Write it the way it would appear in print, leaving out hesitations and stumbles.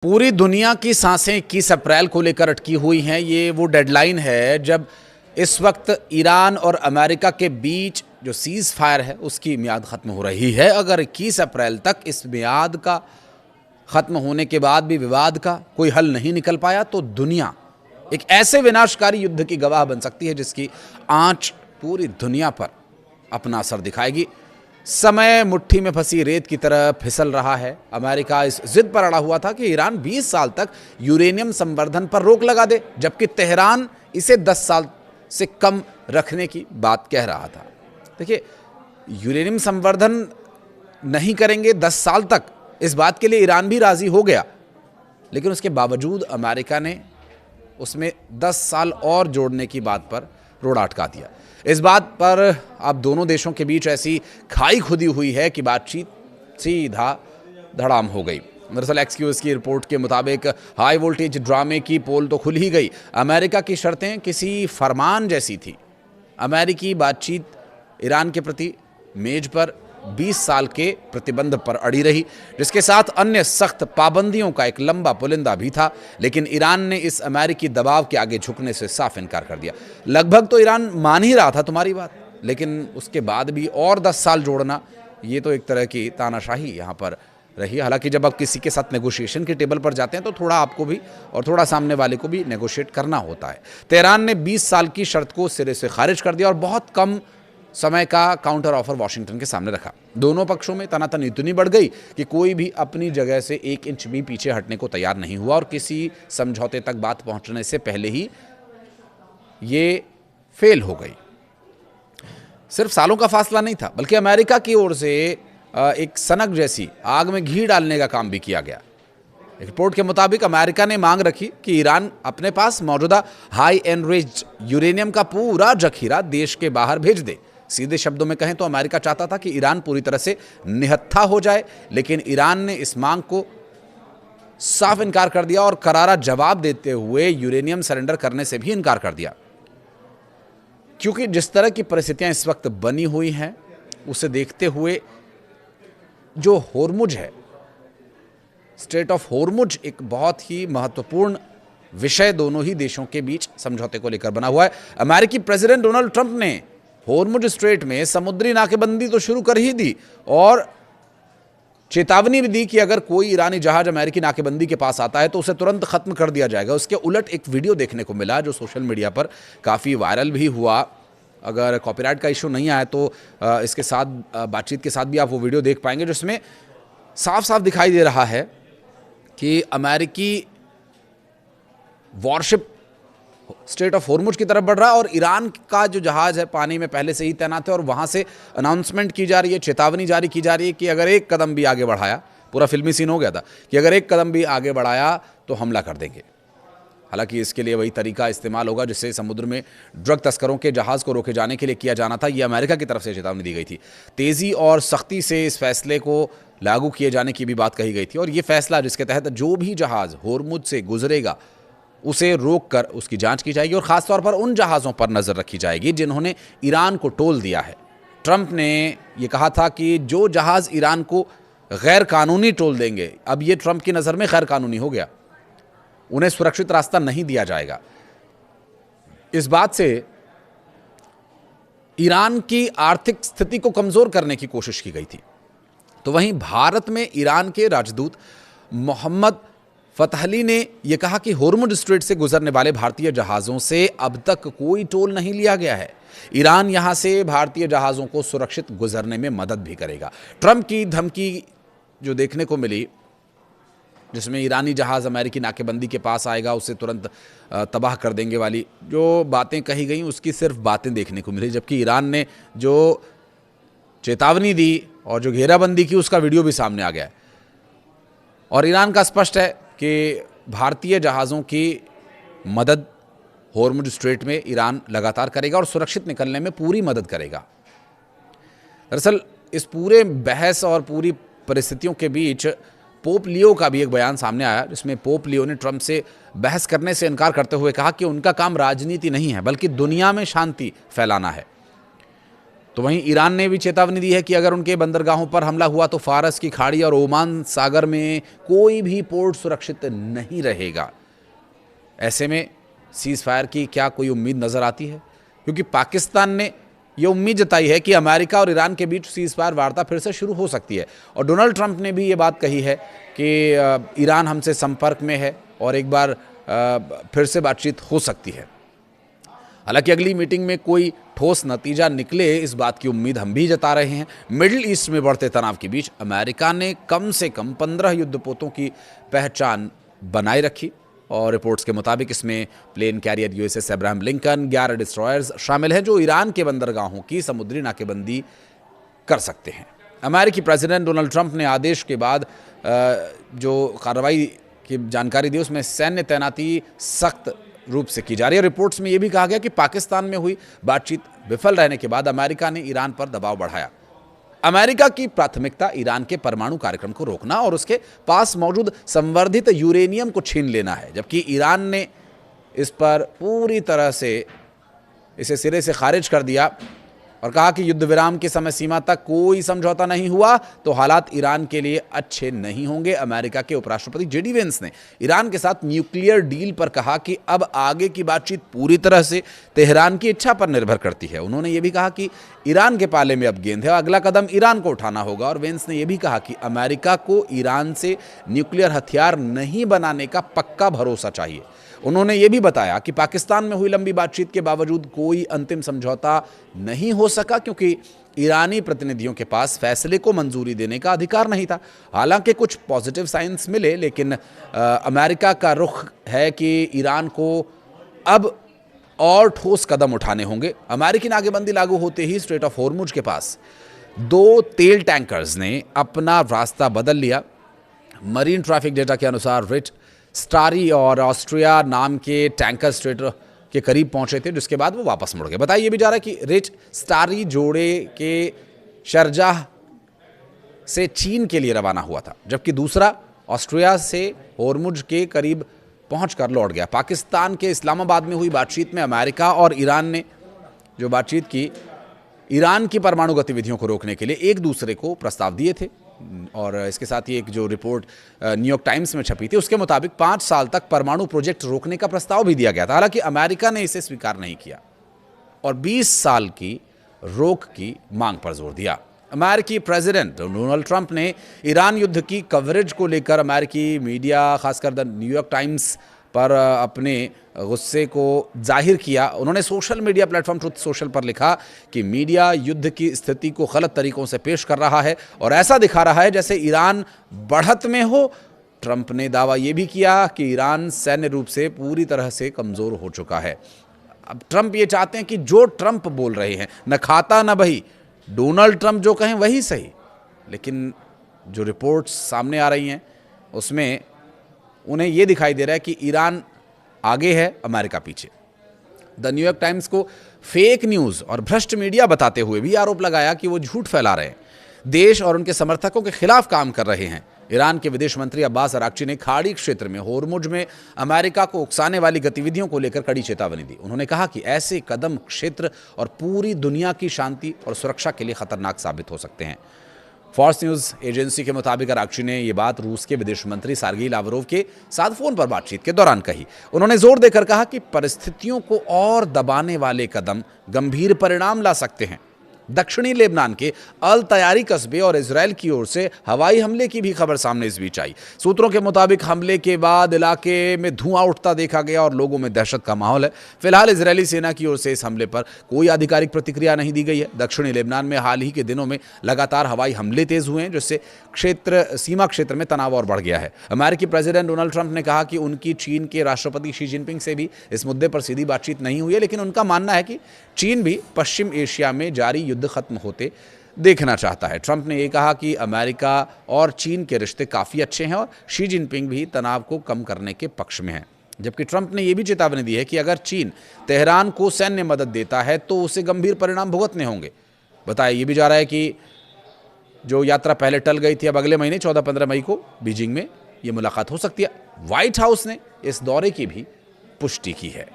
पूरी दुनिया की सांसें 21 अप्रैल को लेकर अटकी हुई हैं। ये वो डेडलाइन है जब इस वक्त ईरान और अमेरिका के बीच जो सीज़ फायर है उसकी मियाद ख़त्म हो रही है। अगर 21 अप्रैल तक इस मियाद का ख़त्म होने के बाद भी विवाद का कोई हल नहीं निकल पाया तो दुनिया एक ऐसे विनाशकारी युद्ध की गवाह बन सकती है जिसकी आंच पूरी दुनिया पर अपना असर दिखाएगी। समय मुट्ठी में फंसी रेत की तरह फिसल रहा है। अमेरिका इस जिद पर अड़ा हुआ था कि ईरान 20 साल तक यूरेनियम संवर्धन पर रोक लगा दे, जबकि तेहरान इसे 10 साल से कम रखने की बात कह रहा था। देखिए, यूरेनियम संवर्धन नहीं करेंगे 10 साल तक, इस बात के लिए ईरान भी राजी हो गया, लेकिन उसके बावजूद अमेरिका ने उसमें 10 साल और जोड़ने की बात पर रोड़ा अटका दिया। इस बात पर अब दोनों देशों के बीच ऐसी खाई खुदी हुई है कि बातचीत सीधा धड़ाम हो गई। दरअसल एक्सक्यूज की रिपोर्ट के मुताबिक हाई वोल्टेज ड्रामे की पोल तो खुल ही गई। अमेरिका की शर्तें किसी फरमान जैसी थी। अमेरिकी बातचीत ईरान के प्रति मेज पर 20 साल के प्रतिबंध पर अड़ी रही, जिसके साथ अन्य सख्त पाबंदियों का एक लंबा पुलिंदा भी था। लेकिन ईरान ने इस अमेरिकी दबाव के आगे झुकने से साफ इनकार कर दिया। लगभग तो ईरान मान ही रहा था तुम्हारी बात, लेकिन उसके बाद भी और 10 साल जोड़ना, ये तो एक तरह की तानाशाही यहाँ पर रही। हालांकि जब आप किसी के साथ नेगोशिएशन के टेबल पर जाते हैं तो थोड़ा आपको भी और थोड़ा सामने वाले को भी नेगोशिएट करना होता है। तेहरान ने 20 साल की शर्त को सिरे से खारिज कर दिया और बहुत कम समय का काउंटर ऑफर वॉशिंगटन के सामने रखा। दोनों पक्षों में तनातनी इतनी बढ़ गई कि कोई भी अपनी जगह से 1 इंच भी पीछे हटने को तैयार नहीं हुआ और किसी समझौते तक बात पहुंचने से पहले ही ये फेल हो गई। सिर्फ सालों का फासला नहीं था, बल्कि अमेरिका की ओर से एक सनक जैसी आग में घी डालने का काम भी किया गया। रिपोर्ट के मुताबिक अमेरिका ने मांग रखी कि ईरान अपने पास मौजूदा हाई एनरिच्ड यूरेनियम का पूरा जखीरा देश के बाहर भेज दे। सीधे शब्दों में कहें तो अमेरिका चाहता था कि ईरान पूरी तरह से निहत्था हो जाए, लेकिन ईरान ने इस मांग को साफ इनकार कर दिया और करारा जवाब देते हुए यूरेनियम सरेंडर करने से भी इनकार कर दिया। क्योंकि जिस तरह की परिस्थितियां इस वक्त बनी हुई हैं, उसे देखते हुए जो होर्मुज है, स्ट्रेट ऑफ होर्मुज, एक बहुत ही महत्वपूर्ण विषय दोनों ही देशों के बीच समझौते को लेकर बना हुआ है। अमेरिकी प्रेसिडेंट डोनाल्ड ट्रंप ने होर्मुज स्ट्रेट में समुद्री नाकेबंदी तो शुरू कर ही दी और चेतावनी भी दी कि अगर कोई ईरानी जहाज अमेरिकी नाकेबंदी के पास आता है तो उसे तुरंत खत्म कर दिया जाएगा। उसके उलट एक वीडियो देखने को मिला जो सोशल मीडिया पर काफ़ी वायरल भी हुआ। अगर कॉपीराइट का इशू नहीं आया तो इसके साथ बातचीत के साथ भी आप वो वीडियो देख पाएंगे, जिसमें साफ साफ दिखाई दे रहा है कि अमेरिकी वॉरशिप स्ट्रेट ऑफ होर्मुज की तरफ बढ़ रहा है और ईरान का जो जहाज है पानी में पहले से ही तैनात है और वहां से अनाउंसमेंट की जा रही है, चेतावनी जारी की जा रही है कि अगर एक कदम भी आगे बढ़ाया, पूरा फिल्मी सीन हो गया था कि अगर एक कदम भी आगे बढ़ाया तो हमला कर देंगे। हालांकि इसके लिए वही तरीका इस्तेमाल होगा जिससे समुद्र में ड्रग तस्करों के जहाज को रोके जाने के लिए किया जाना था। यह अमेरिका की तरफ से चेतावनी दी गई थी। तेजी और सख्ती से इस फैसले को लागू किए जाने की भी बात कही गई थी और ये फैसला जिसके तहत जो भी जहाज होर्मुज से गुजरेगा उसे रोककर उसकी जांच की जाएगी और खासतौर पर उन जहाज़ों पर नज़र रखी जाएगी जिन्होंने ईरान को टोल दिया है। ट्रंप ने यह कहा था कि जो जहाज़ ईरान को गैर कानूनी टोल देंगे, अब ये ट्रंप की नज़र में गैर कानूनी हो गया, उन्हें सुरक्षित रास्ता नहीं दिया जाएगा। इस बात से ईरान की आर्थिक स्थिति को कमज़ोर करने की कोशिश की गई थी। तो वहीं भारत में ईरान के राजदूत मोहम्मद फतहली ने यह कहा कि होर्मुज स्ट्रेट से गुजरने वाले भारतीय जहाज़ों से अब तक कोई टोल नहीं लिया गया है। ईरान यहां से भारतीय जहाज़ों को सुरक्षित गुजरने में मदद भी करेगा। ट्रंप की धमकी जो देखने को मिली, जिसमें ईरानी जहाज़ अमेरिकी नाकेबंदी के पास आएगा उसे तुरंत तबाह कर देंगे वाली जो बातें कही गई, उसकी सिर्फ बातें देखने को मिली, जबकि ईरान ने जो चेतावनी दी और जो घेराबंदी की उसका वीडियो भी सामने आ गया है। और ईरान का स्पष्ट है कि भारतीय जहाज़ों की मदद होर्मुज स्ट्रेट में ईरान लगातार करेगा और सुरक्षित निकलने में पूरी मदद करेगा। दरअसल इस पूरे बहस और पूरी परिस्थितियों के बीच पोप लियो का भी एक बयान सामने आया, जिसमें पोप लियो ने ट्रंप से बहस करने से इनकार करते हुए कहा कि उनका काम राजनीति नहीं है बल्कि दुनिया में शांति फैलाना है। तो वहीं ईरान ने भी चेतावनी दी है कि अगर उनके बंदरगाहों पर हमला हुआ तो फारस की खाड़ी और ओमान सागर में कोई भी पोर्ट सुरक्षित नहीं रहेगा। ऐसे में सीज़ फायर की क्या कोई उम्मीद नज़र आती है? क्योंकि पाकिस्तान ने ये उम्मीद जताई है कि अमेरिका और ईरान के बीच सीज़ फायर वार्ता फिर से शुरू हो सकती है, और डोनाल्ड ट्रंप ने भी ये बात कही है कि ईरान हमसे संपर्क में है और एक बार फिर से बातचीत हो सकती है। हालांकि अगली मीटिंग में कोई ठोस नतीजा निकले, इस बात की उम्मीद हम भी जता रहे हैं। मिडिल ईस्ट में बढ़ते तनाव के बीच अमेरिका ने कम से कम 15 युद्धपोतों की पहचान बनाए रखी, और रिपोर्ट्स के मुताबिक इसमें plane carrier USS Abraham Lincoln, 11 destroyers शामिल हैं जो ईरान के बंदरगाहों की समुद्री नाकेबंदी कर सकते हैं। अमेरिकी प्रेसिडेंट डोनाल्ड ट्रंप ने आदेश के बाद जो कार्रवाई की जानकारी दी, उसमें सैन्य तैनाती सख्त रूप से की जा रही है। रिपोर्ट्स में यह भी कहा गया कि पाकिस्तान में हुई बातचीत विफल रहने के बाद अमेरिका ने ईरान पर दबाव बढ़ाया। अमेरिका की प्राथमिकता ईरान के परमाणु कार्यक्रम को रोकना और उसके पास मौजूद संवर्धित यूरेनियम को छीन लेना है, जबकि ईरान ने इस पर पूरी तरह से इसे सिरे से खारिज कर दिया और कहा कि युद्ध विराम की समय सीमा तक कोई समझौता नहीं हुआ तो हालात ईरान के लिए अच्छे नहीं होंगे। अमेरिका के उपराष्ट्रपति जेडी वेंस ने ईरान के साथ न्यूक्लियर डील पर कहा कि अब आगे की बातचीत पूरी तरह से तेहरान की इच्छा पर निर्भर करती है। उन्होंने ये भी कहा कि ईरान के पाले में अब गेंद है, अगला कदम ईरान को उठाना होगा। और वेंस ने यह भी कहा कि अमेरिका को ईरान से न्यूक्लियर हथियार नहीं बनाने का पक्का भरोसा चाहिए। उन्होंने ये भी बताया कि पाकिस्तान में हुई लंबी बातचीत के बावजूद कोई अंतिम समझौता नहीं हो सका, क्योंकि ईरानी प्रतिनिधियों के पास फैसले को मंजूरी देने का अधिकार नहीं था। हालांकि कुछ पॉजिटिव साइंस मिले, लेकिन अमेरिका का रुख है कि ईरान को अब और ठोस कदम उठाने होंगे। अमेरिकी नाकेबंदी लागू होते ही स्ट्रेट ऑफ होर्मुज के पास 2 तेल टैंकर्स ने अपना रास्ता बदल लिया। मरीन ट्रैफिक डेटा के अनुसार रिच, स्टारी और ऑस्ट्रिया नाम के टैंकर स्ट्रेट के करीब पहुंचे थे, जिसके बाद वो वापस मुड़ गए। बताया ये भी जा रहा है कि रिच स्टारी जोड़े के शारजाह से चीन के लिए रवाना हुआ था, जबकि दूसरा ऑस्ट्रिया से होर्मुज के करीब पहुंचकर लौट गया। पाकिस्तान के इस्लामाबाद में हुई बातचीत में अमेरिका और ईरान ने जो बातचीत की, ईरान की परमाणु गतिविधियों को रोकने के लिए एक दूसरे को प्रस्ताव दिए थे। और इसके साथ ही एक जो रिपोर्ट न्यूयॉर्क टाइम्स में छपी थी, उसके मुताबिक 5 साल तक परमाणु प्रोजेक्ट रोकने का प्रस्ताव भी दिया गया था। हालांकि अमेरिका ने इसे स्वीकार नहीं किया और 20 साल की रोक की मांग पर जोर दिया। अमेरिकी प्रेसिडेंट डोनाल्ड ट्रंप ने ईरान युद्ध की कवरेज को लेकर अमेरिकी मीडिया, खासकर द न्यूयॉर्क टाइम्स पर अपने गुस्से को जाहिर किया। उन्होंने social media platform truth social पर लिखा कि मीडिया युद्ध की स्थिति को गलत तरीकों से पेश कर रहा है और ऐसा दिखा रहा है जैसे ईरान बढ़त में हो। ट्रंप ने दावा यह भी किया कि ईरान सैन्य रूप से पूरी तरह से कमज़ोर हो चुका है। अब ट्रंप ये चाहते हैं कि जो ट्रंप बोल रहे हैं, न खाता न बही, डोनाल्ड ट्रंप जो कहें वही सही। लेकिन जो रिपोर्ट्स सामने आ रही हैं उसमें उन्हें यह दिखाई दे रहा है कि ईरान आगे है, अमेरिका पीछे। द न्यूयॉर्क टाइम्स को फेक न्यूज़ और भ्रष्ट मीडिया बताते हुए भी आरोप लगाया कि वो झूठ फैला रहे हैं, देश और उनके समर्थकों के खिलाफ काम कर रहे हैं। ईरान के विदेश मंत्री अब्बास अराक्ची ने खाड़ी क्षेत्र में होर्मुज में अमेरिका को उकसाने वाली गतिविधियों को लेकर कड़ी चेतावनी दी। उन्होंने कहा कि ऐसे कदम क्षेत्र और पूरी दुनिया की शांति और सुरक्षा के लिए खतरनाक साबित हो सकते हैं। फॉक्स न्यूज़ एजेंसी के मुताबिक अराक्ची ने ये बात रूस के विदेश मंत्री सर्गेई लावरोव के साथ फोन पर बातचीत के दौरान कही। उन्होंने जोर देकर कहा कि परिस्थितियों को और दबाने वाले कदम गंभीर परिणाम ला सकते हैं। दक्षिणी लेबनान के अल तैयारी कस्बे और इजराइल की ओर से हवाई हमले की भी खबर सामने इस बीच आई। सूत्रों के मुताबिक हमले के बाद इलाके में धुआं उठता देखा गया और लोगों में दहशत का माहौल है। फिलहाल इजरायली सेना की ओर से इस हमले पर कोई आधिकारिक प्रतिक्रिया नहीं दी गई है। दक्षिणी लेबनान में हाल ही के दिनों में लगातार हवाई हमले तेज हुए हैं, जिससे सीमा क्षेत्र में तनाव और बढ़ गया है। अमेरिकी प्रेसिडेंट डोनाल्ड ट्रंप ने कहा कि उनकी चीन के राष्ट्रपति शी जिनपिंग से भी इस मुद्दे पर सीधी बातचीत नहीं हुई है, लेकिन उनका मानना है कि चीन भी पश्चिम एशिया में जारी युद्ध खत्म होते देखना चाहता है। ट्रंप ने यह कहा कि अमेरिका और चीन के रिश्ते काफ़ी अच्छे हैं और शी जिनपिंग भी तनाव को कम करने के पक्ष में है। जबकि ट्रंप ने यह भी चेतावनी दी है कि अगर चीन तेहरान को सैन्य मदद देता है तो उसे गंभीर परिणाम भुगतने होंगे। बताया यह भी जा रहा है कि जो यात्रा पहले टल गई थी, अब अगले महीने 14-15 मई को बीजिंग में यह मुलाकात हो सकती है। व्हाइट हाउस ने इस दौरे की भी पुष्टि की है।